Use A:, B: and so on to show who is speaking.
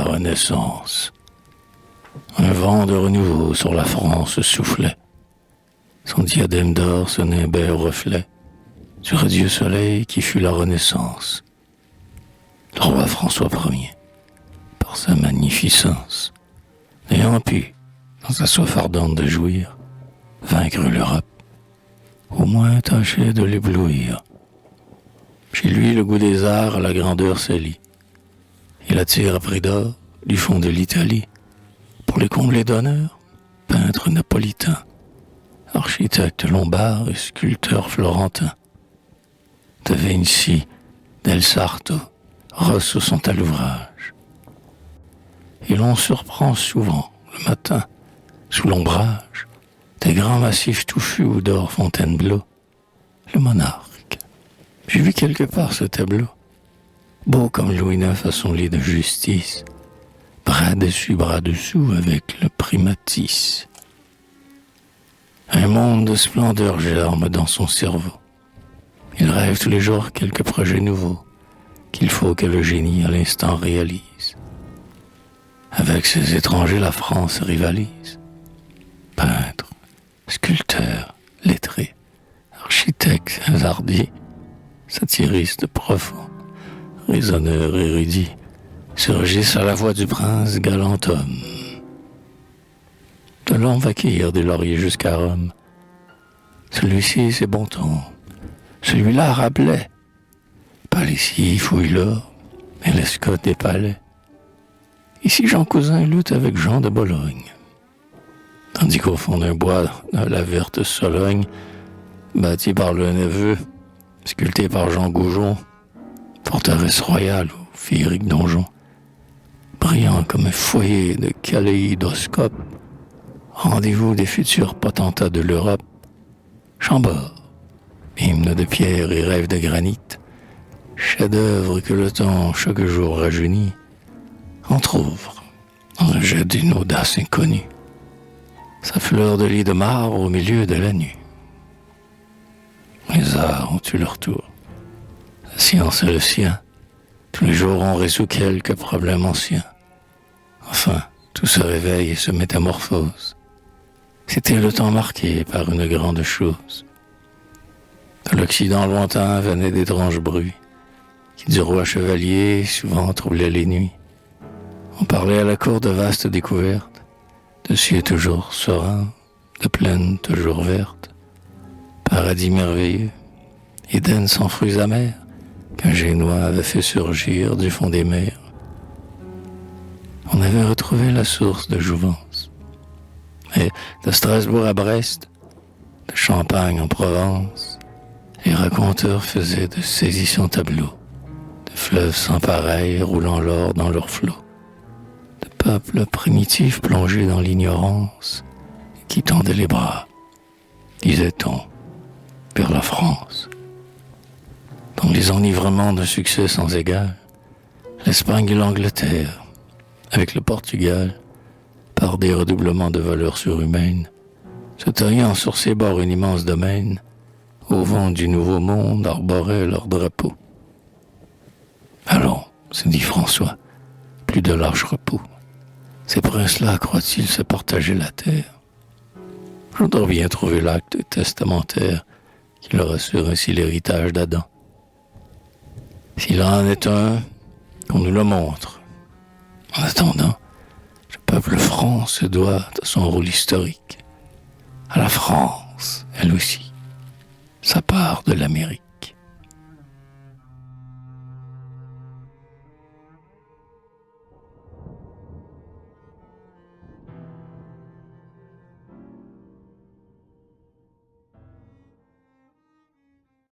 A: Renaissance. Un vent de renouveau sur la France soufflait. Son diadème d'or se nimbait au reflet du radieux soleil qui fut la Renaissance. Le roi François Ier, par sa magnificence, n'ayant pu, dans sa soif ardente de jouir, vaincre l'Europe, au moins tâchait de l'éblouir. Chez lui, le goût des arts à la grandeur s'allie. Il attire à prix d'or du fond de l'Italie, pour les combler d'honneur, peintre napolitain, architecte lombard et sculpteur florentin. De Vinci, Del Sarto, Rosso sont à l'ouvrage. Et l'on surprend souvent, le matin, sous l'ombrage, des grands massifs touffus ou d'or Fontainebleau, le monarque. J'ai vu quelque part ce tableau, beau comme Louis IX à son lit de justice, bras dessus, bras dessous avec le primatis. Un monde de splendeur germe dans son cerveau. Il rêve tous les jours quelques projets nouveaux qu'il faut que le génie à l'instant réalise. Avec ces étrangers, la France rivalise. Peintre, sculpteur, lettré, architecte hasardier, satiriste profond, raisonneur érudit, surgissent à la voix du prince galant homme. De l'homme va cueillir des lauriers jusqu'à Rome. Celui-ci, c'est Bontemps. Celui-là, Rabelais. Palissy fouille l'or, et l'Escotte des palais. Ici, Jean Cousin lutte avec Jean de Bologne. Tandis qu'au fond d'un bois, dans la verte Sologne, bâti par le neveu, sculpté par Jean Goujon, forteresse royale ou féerique donjon, brillant comme un foyer de kaléidoscope, rendez-vous des futurs potentats de l'Europe, Chambord, hymne de pierre et rêve de granit, chef-d'œuvre que le temps chaque jour rajeunit, entr'ouvre, dans un jet d'une audace inconnue, sa fleur de lit de marbre au milieu de la nuit. Les arts ont eu leur tour, la science est le sien, tous les jours on résout quelques problèmes anciens. Enfin, tout se réveille et se métamorphose. C'était le temps marqué par une grande chose. De l'Occident lointain venaient d'étranges bruits, qui du roi chevalier souvent troublaient les nuits. On parlait à la cour de vastes découvertes, de cieux toujours sereins, de plaines toujours vertes, paradis merveilleux, Éden sans fruits amers, qu'un Génois avait fait surgir du fond des mers. On avait retrouvé la source de jouvence. Et de Strasbourg à Brest, de Champagne en Provence, les raconteurs faisaient de saisissants tableaux, de fleuves sans pareil roulant l'or dans leurs flots, de peuples primitifs plongés dans l'ignorance, qui tendaient les bras, disait-on, vers la France. Dans les enivrements d'un succès sans égal, l'Espagne et l'Angleterre, avec le Portugal, par des redoublements de valeurs surhumaines, se taillant sur ses bords un immense domaine, au vent du nouveau monde arboraient leurs drapeaux. Allons, se dit François, plus de large repos. Ces princes-là croient-ils se partager la terre? Je voudrais bien trouver l'acte testamentaire qui leur assure ainsi l'héritage d'Adam. S'il en est un, qu'on nous le montre. En attendant, le peuple franc se doit à son rôle historique, à la France, elle aussi, sa part de l'Amérique.